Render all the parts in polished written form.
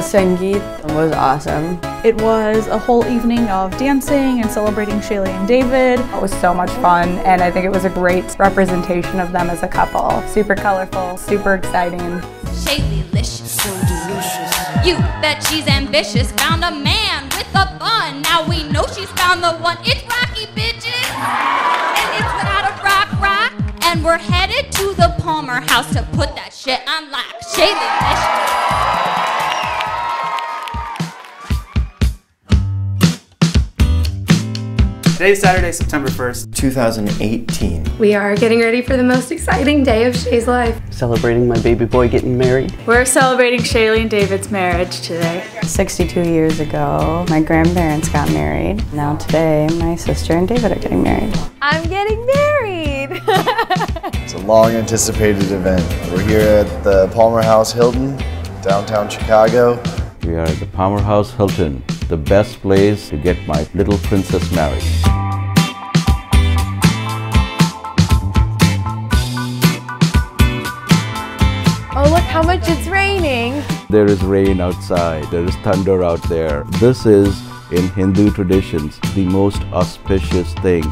Sangeet was awesome. It was a whole evening of dancing and celebrating Shailee and David. It was so much fun, and I think it was a great representation of them as a couple. Super colorful, super exciting. Shailee-licious, so delicious. You bet she's ambitious. Found a man with a bun. Now we know she's found the one. It's Rocky, bitches, and it's without a rock. And we're headed to the Palmer house to put that shit on lock. Shailee-licious. Today's Saturday, September 1st, 2018. We are getting ready for the most exciting day of Shay's life. Celebrating my baby boy getting married. We're celebrating Shailee and David's marriage today. 62 years ago, my grandparents got married. Now today, my sister and David are getting married. I'm getting married! It's a long anticipated event. We're here at the Palmer House Hilton, downtown Chicago. We are at the Palmer House Hilton, the best place to get my little princess married. Oh, look how much it's raining. There is rain outside, there is thunder out there. This is, in Hindu traditions, the most auspicious thing.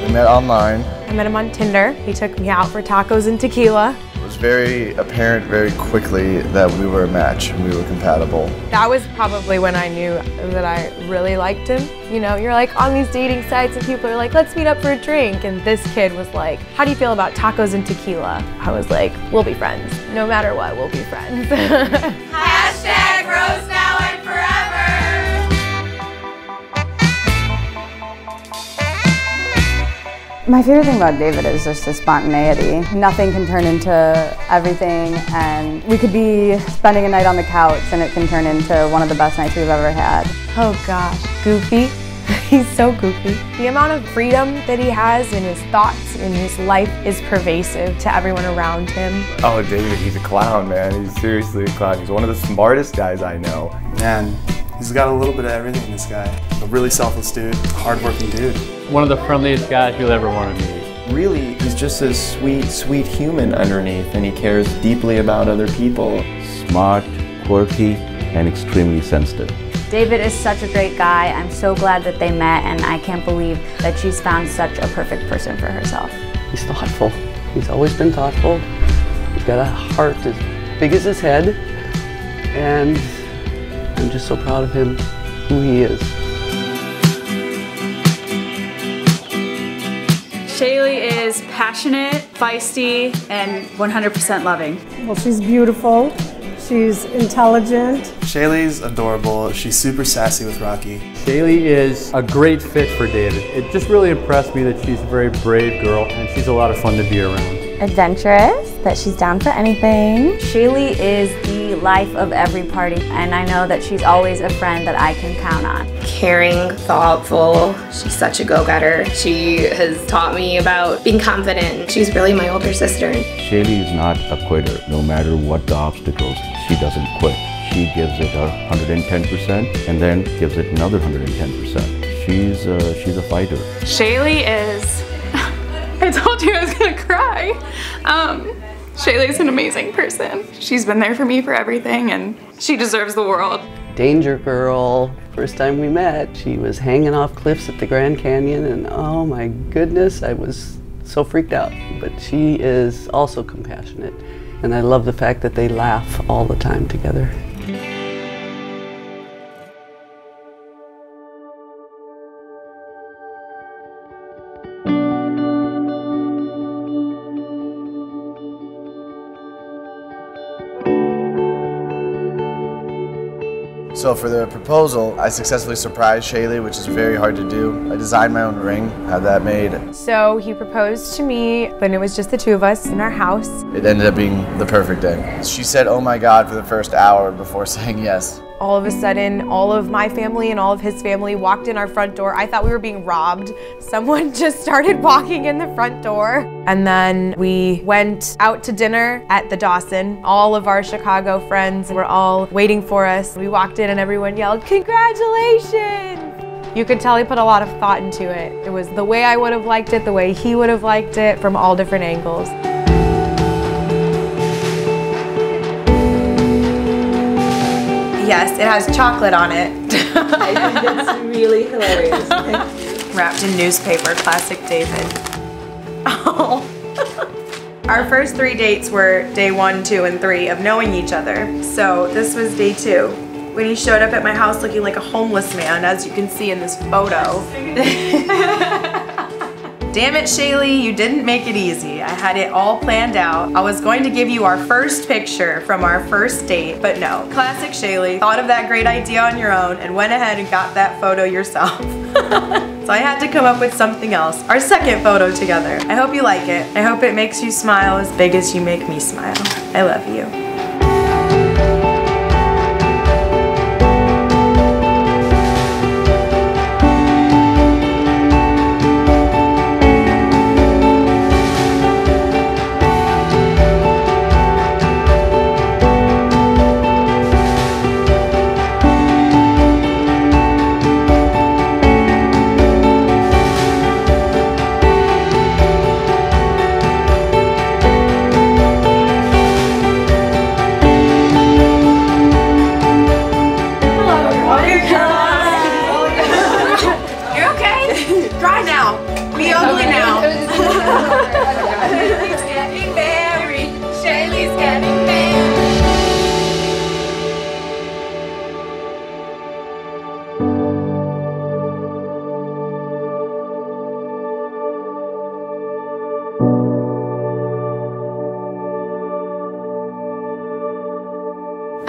We met online. I met him on Tinder. He took me out for tacos and tequila. It was very apparent very quickly that we were a match and we were compatible. That was probably when I knew that I really liked him. You know, you're like on these dating sites and people are like, let's meet up for a drink. And this kid was like, how do you feel about tacos and tequila? I was like, we'll be friends. No matter what, we'll be friends. Hashtag Rose now and forever. My favorite thing about David is just his spontaneity. Nothing can turn into everything, and we could be spending a night on the couch and it can turn into one of the best nights we've ever had. Oh gosh, goofy. He's so goofy. The amount of freedom that he has in his thoughts, in his life, is pervasive to everyone around him. Oh, David, he's a clown, man. He's seriously a clown. He's one of the smartest guys I know. Man, he's got a little bit of everything, this guy. A really selfless dude, hardworking dude. One of the friendliest guys you'll ever want to meet. Really, he's just a sweet, sweet human underneath, and he cares deeply about other people. Smart, quirky, and extremely sensitive. David is such a great guy. I'm so glad that they met, and I can't believe that she's found such a perfect person for herself. He's thoughtful. He's always been thoughtful. He's got a heart as big as his head, and I'm just so proud of him, who he is. Shailee is passionate, feisty, and 100% loving. Well, she's beautiful. She's intelligent. Shailee's adorable. She's super sassy with Rocky. Shailee is a great fit for David. It just really impressed me that she's a very brave girl and she's a lot of fun to be around. Adventurous, that she's down for anything. Shailee is the life of every party, and I know that she's always a friend that I can count on. Caring, thoughtful. She's such a go-getter. She has taught me about being confident. She's really my older sister. Shailee is not a quitter. No matter what the obstacles, she doesn't quit. She gives it her 110% and then gives it another 110%. She's a fighter. Shailee is, I told you I was gonna cry. Shailee's an amazing person. She's been there for me for everything, and she deserves the world. Danger girl. First time we met, she was hanging off cliffs at the Grand Canyon, and oh my goodness, I was so freaked out. But she is also compassionate, and I love the fact that they laugh all the time together. So for the proposal, I successfully surprised Shailee, which is very hard to do. I designed my own ring, had that made. So he proposed to me, but it was just the two of us in our house. It ended up being the perfect day. She said, oh my God, for the first hour before saying yes. All of a sudden, all of my family and all of his family walked in our front door. I thought we were being robbed. Someone just started walking in the front door. And then we went out to dinner at the Dawson. All of our Chicago friends were all waiting for us. We walked in and everyone yelled, "Congratulations!" You could tell he put a lot of thought into it. It was the way I would have liked it, the way he would have liked it, from all different angles. Yes, it has chocolate on it. I think that's really hilarious. Wrapped in newspaper, classic David. Oh. Our first 3 dates were day 1, 2, and 3 of knowing each other. So this was day 2. When he showed up at my house looking like a homeless man, as you can see in this photo. Damn it, Shailee, you didn't make it easy. I had it all planned out. I was going to give you our first picture from our first date, but no. Classic Shailee, thought of that great idea on your own and went ahead and got that photo yourself. So I had to come up with something else. Our second photo together. I hope you like it. I hope it makes you smile as big as you make me smile. I love you.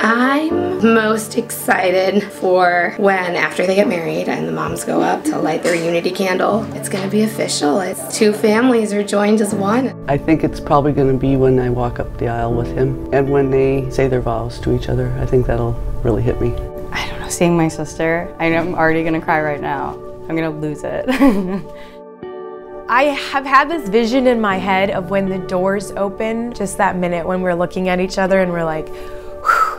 I'm most excited for when, after they get married and the moms go up to light their unity candle, it's going to be official. It's 2 families are joined as one. I think it's probably going to be when I walk up the aisle with him and when they say their vows to each other. I think that'll really hit me. I don't know, seeing my sister, I'm already gonna cry right now. I'm gonna lose it. I have had this vision in my head of when the doors open, just that minute when we're looking at each other and we're like,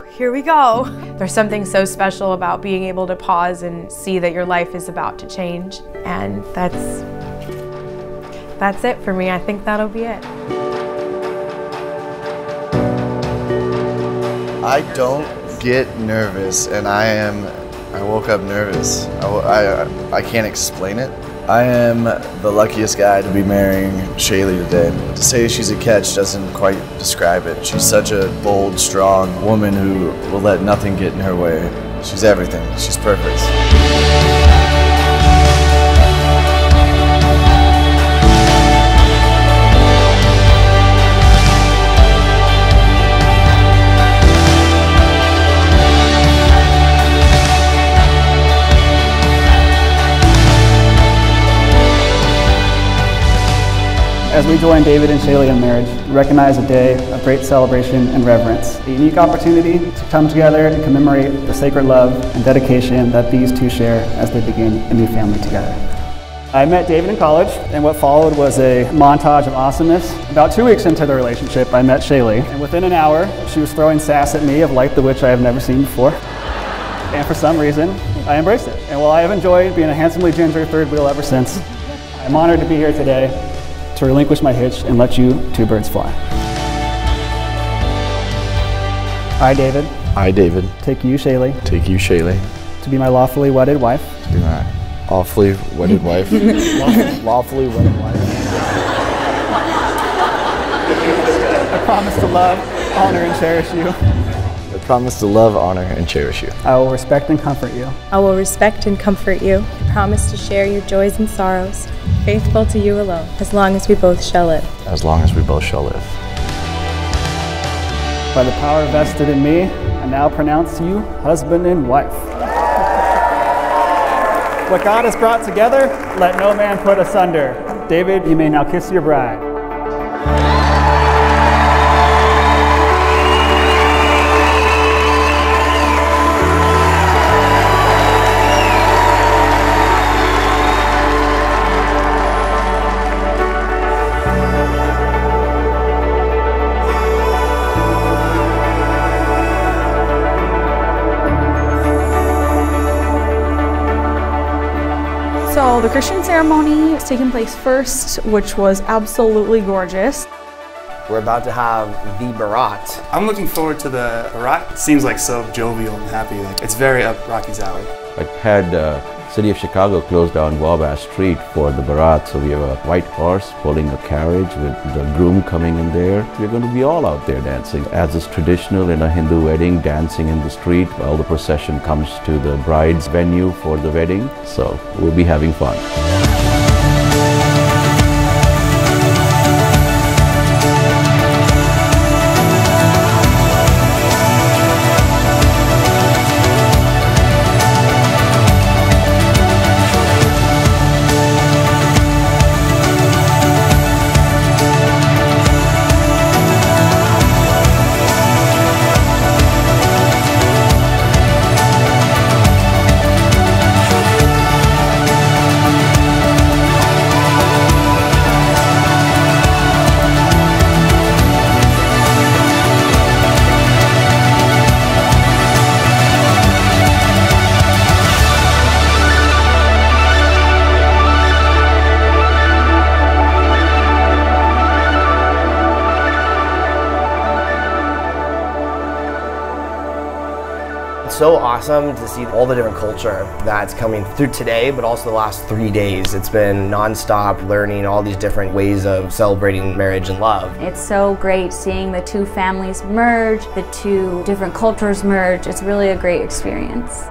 here we go. There's something so special about being able to pause and see that your life is about to change. And that's it for me. I think that'll be it. I don't get nervous, and I woke up nervous. I can't explain it. I am the luckiest guy to be marrying Shailee today. To say she's a catch doesn't quite describe it. She's such a bold, strong woman who will let nothing get in her way. She's everything. She's perfect. As we join David and Shailee in marriage, we recognize a day of great celebration and reverence, a unique opportunity to come together and commemorate the sacred love and dedication that these two share as they begin a new family together. I met David in college, and what followed was a montage of awesomeness. About 2 weeks into the relationship, I met Shailee, and within an hour, she was throwing sass at me of light the which I have never seen before. And for some reason, I embraced it. And while I have enjoyed being a handsomely ginger third wheel ever since, I'm honored to be here today to relinquish my hitch and let you two birds fly. I, David. I, David. Take you, Shailee. Take you, Shailee. To be my lawfully wedded wife. To be my awfully wedded wife. Lawfully wedded wife. I promise to love, honor, and cherish you. I promise to love, honor, and cherish you. I will respect and comfort you. I will respect and comfort you. I promise to share your joys and sorrows, faithful to you alone, as long as we both shall live. As long as we both shall live. By the power vested in me, I now pronounce you husband and wife. What God has brought together, let no man put asunder. David, you may now kiss your bride. the Christian ceremony is taking place first, which was absolutely gorgeous. We're about to have the Barat. I'm looking forward to the Barat. Seems like so jovial and happy. Like it's very up Rocky's alley. I had City of Chicago closed down Wabash Street for the Barat, so we have a white horse pulling a carriage with the groom coming in there. We're going to be all out there dancing, as is traditional in a Hindu wedding, dancing in the street while the procession comes to the bride's venue for the wedding. So we'll be having fun. So awesome to see all the different culture that's coming through today, but also the last 3 days. It's been non-stop learning all these different ways of celebrating marriage and love. It's so great seeing the two families merge, the two different cultures merge. It's really a great experience.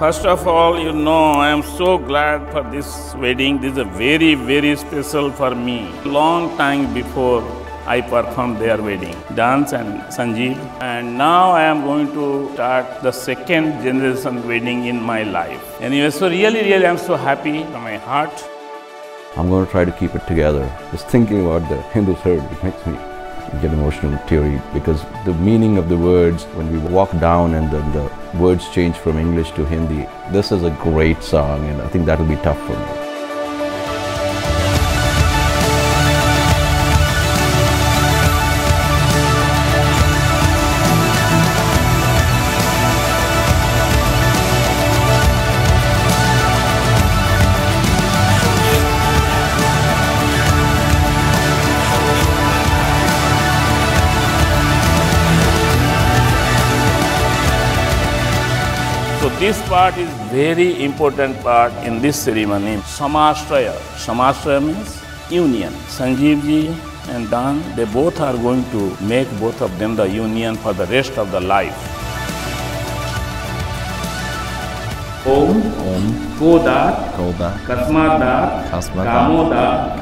First of all, you know, I am so glad for this wedding. This is a very, very special for me. Long time before I performed their wedding, Dance and Sanjeev. And now I am going to start the second generation wedding in my life. Anyway, so really I am so happy from my heart. I'm going to try to keep it together. Just thinking about the Hindu third, it makes me get emotional, teary, because the meaning of the words, when we walk down and then the words change from English to Hindi, this is a great song and I think that will be tough for me. So this part is very important part in this ceremony. Samashraya. Samashraya means union. Sanjeev ji and Dan, they both are going to make both of them the union for the rest of the life. Om, Kodat, Kasmadat, Kamodat,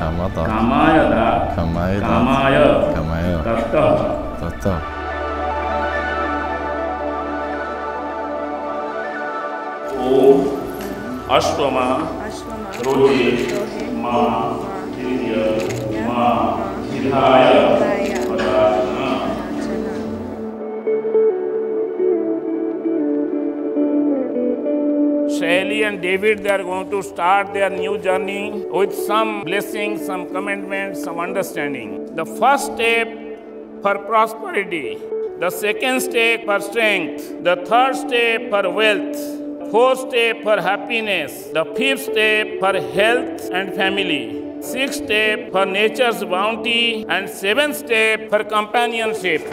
Kamayadat, Kamaya, Tattva. Om Ashwama Rohi Ma Dhirya Ma Hidaya Padana. Shailee and David, they are going to start their new journey with some blessings, some commandments, some understanding. The first step for prosperity, the second step for strength, the third step for wealth, fourth step for happiness, the fifth step for health and family, sixth step for nature's bounty, and seventh step for companionship.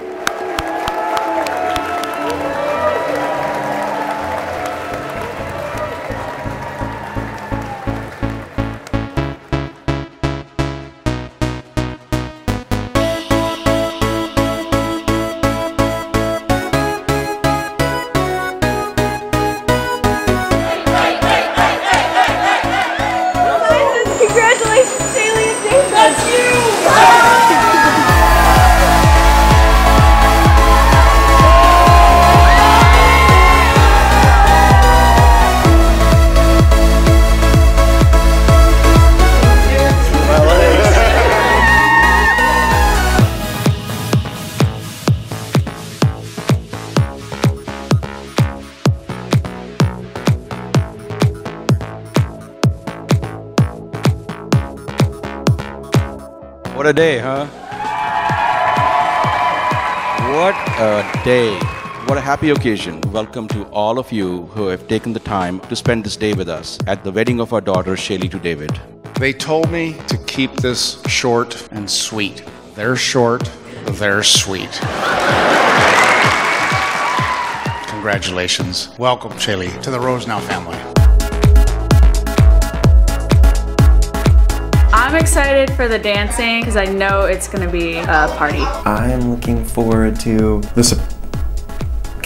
Congratulations, Shailee and David. That's you! What a day, huh? What a day. What a happy occasion. Welcome to all of you who have taken the time to spend this day with us at the wedding of our daughter, Shailee to David. They told me to keep this short and sweet. They're short, they're sweet. Congratulations. Welcome, Shailee, to the Rose Now family. I'm excited for the dancing because I know it's going to be a party. I'm looking forward to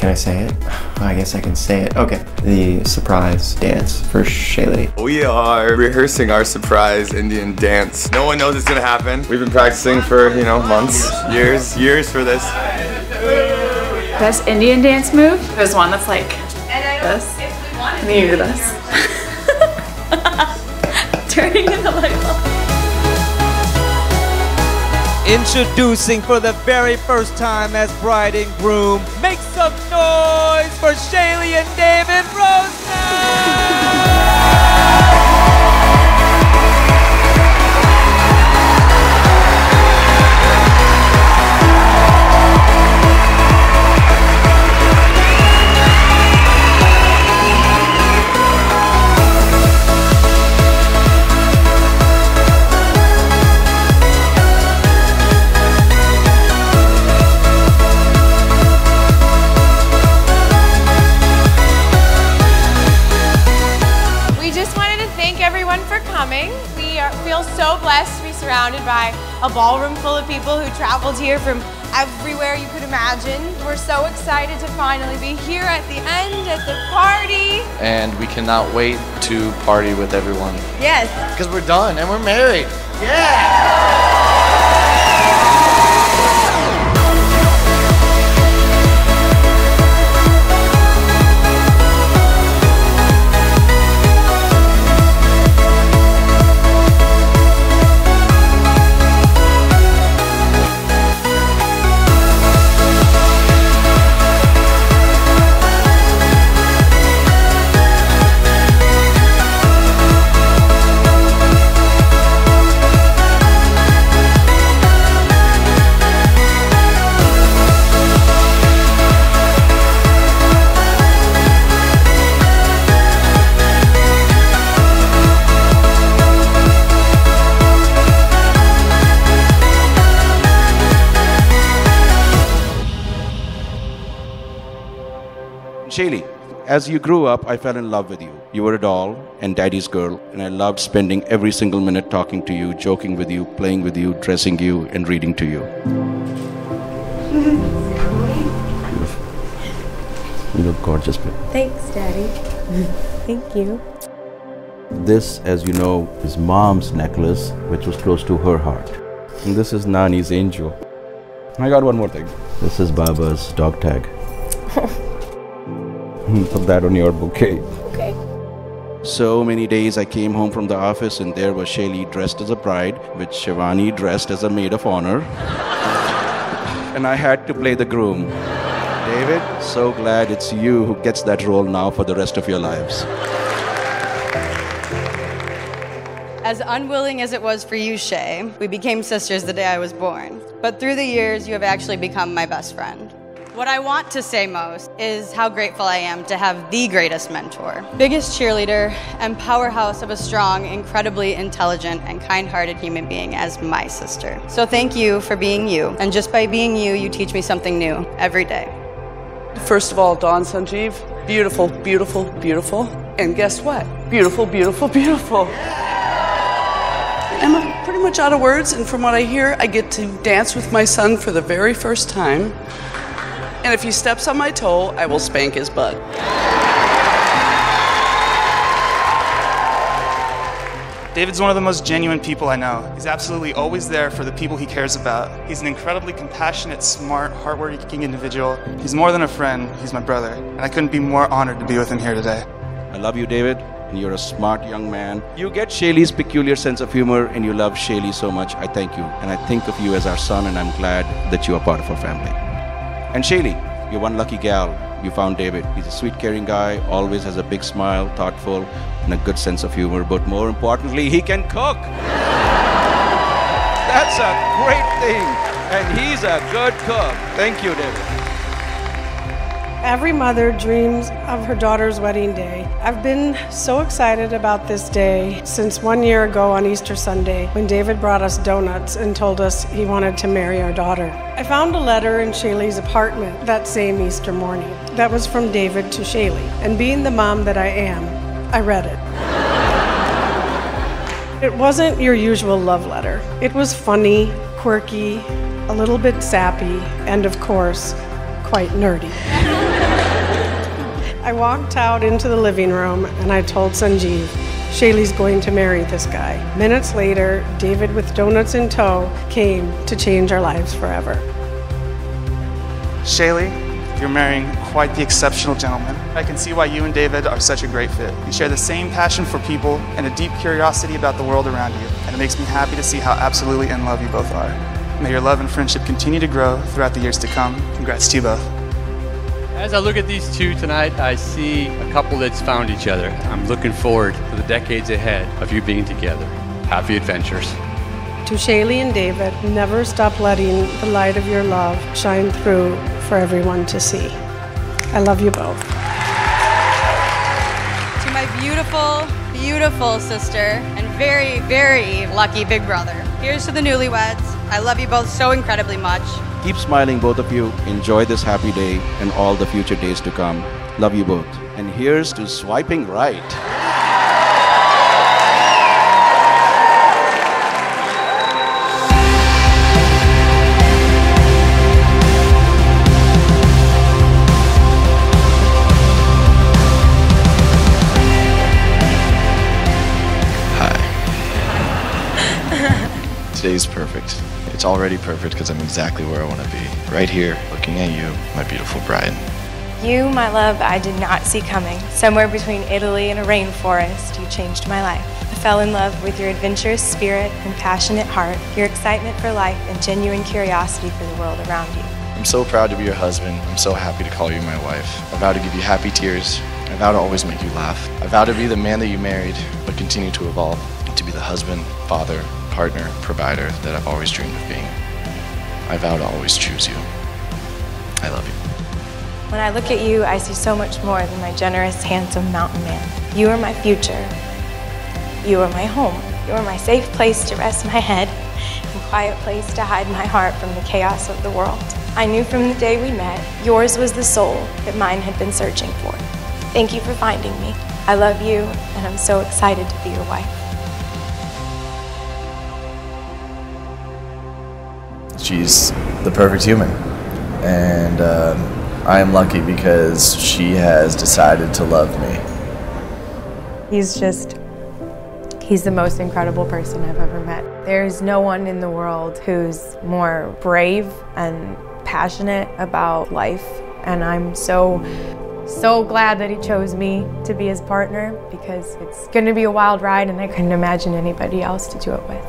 can I say it? I guess I can say it. Okay. The surprise dance for Shailee. We are rehearsing our surprise Indian dance. No one knows it's gonna happen. We've been practicing for, months, years for this. Best Indian dance move? There's one that's like this. And then you do this. Turning in the light bulb. Introducing for the very first time as bride and groom, make some noise for Shailee and David Roxanne! Feel so blessed to be surrounded by a ballroom full of people who traveled here from everywhere you could imagine. We're so excited to finally be here at the end, at the party. And we cannot wait to party with everyone. Yes. Because we're done and we're married. Yeah! Shailee, as you grew up, I fell in love with you. You were a doll and daddy's girl, and I loved spending every single minute talking to you, joking with you, playing with you, dressing you, and reading to you. You look gorgeous, babe. Thanks, Daddy. Thank you. This, as you know, is Mom's necklace, which was close to her heart. And this is Nani's angel. I got one more thing. This is Baba's dog tag. Put that on your bouquet. Okay. So many days I came home from the office and there was Shailee dressed as a bride, with Shivani dressed as a maid of honor. And I had to play the groom. David, so glad it's you who gets that role now for the rest of your lives. As unwilling as it was for you, Shay, we became sisters the day I was born. But through the years, you have actually become my best friend. What I want to say most is how grateful I am to have the greatest mentor, biggest cheerleader, and powerhouse of a strong, incredibly intelligent, and kind-hearted human being as my sister. So thank you for being you, and just by being you, you teach me something new every day. First of all, Dawn Sanjeev, beautiful, beautiful, beautiful. And guess what? Beautiful, beautiful, beautiful. I'm pretty much out of words, and from what I hear, I get to dance with my son for the very first time. And if he steps on my toe, I will spank his butt. David's one of the most genuine people I know. He's absolutely always there for the people he cares about. He's an incredibly compassionate, smart, hardworking individual. He's more than a friend, he's my brother. And I couldn't be more honored to be with him here today. I love you, David, and you're a smart young man. You get Shailee's peculiar sense of humor, and you love Shailee so much. I thank you, and I think of you as our son, and I'm glad that you are part of our family. And Shailee, you're one lucky gal. You found David. He's a sweet, caring guy, always has a big smile, thoughtful, and a good sense of humor. But more importantly, he can cook. That's a great thing. And he's a good cook. Thank you, David. Every mother dreams of her daughter's wedding day. I've been so excited about this day since 1 year ago on Easter Sunday when David brought us donuts and told us he wanted to marry our daughter. I found a letter in Shailee's apartment that same Easter morning that was from David to Shailee. And being the mom that I am, I read it. It wasn't your usual love letter. It was funny, quirky, a little bit sappy, and of course, quite nerdy. I walked out into the living room and I told Sanjeev, Shailee's going to marry this guy. Minutes later, David with donuts in tow came to change our lives forever. Shailee, you're marrying quite the exceptional gentleman. I can see why you and David are such a great fit. You share the same passion for people and a deep curiosity about the world around you, and it makes me happy to see how absolutely in love you both are. May your love and friendship continue to grow throughout the years to come. Congrats to you both. As I look at these two tonight, I see a couple that's found each other. I'm looking forward to the decades ahead of you being together. Happy adventures. To Shailee and David, never stop letting the light of your love shine through for everyone to see. I love you both. To my beautiful, beautiful sister and very, very lucky big brother. Here's to the newlyweds. I love you both so incredibly much. Keep smiling, both of you. Enjoy this happy day and all the future days to come. Love you both. And here's to swiping right. Today's perfect. It's already perfect because I'm exactly where I want to be. Right here, looking at you, my beautiful bride. You, my love, I did not see coming. Somewhere between Italy and a rainforest, you changed my life. I fell in love with your adventurous spirit and passionate heart, your excitement for life and genuine curiosity for the world around you. I'm so proud to be your husband. I'm so happy to call you my wife. I vow to give you happy tears. I vow to always make you laugh. I vow to be the man that you married, but continue to evolve. To be the husband, father, partner, provider that I've always dreamed of being. I vow to always choose you. I love you. When I look at you, I see so much more than my generous, handsome mountain man. You are my future. You are my home. You are my safe place to rest my head and quiet place to hide my heart from the chaos of the world. I knew from the day we met, yours was the soul that mine had been searching for. Thank you for finding me. I love you, and I'm so excited to be your wife. She's the perfect human, and I am lucky because she has decided to love me. He's the most incredible person I've ever met. There's no one in the world who's more brave and passionate about life, and I'm so glad that he chose me to be his partner because it's going to be a wild ride and I couldn't imagine anybody else to do it with.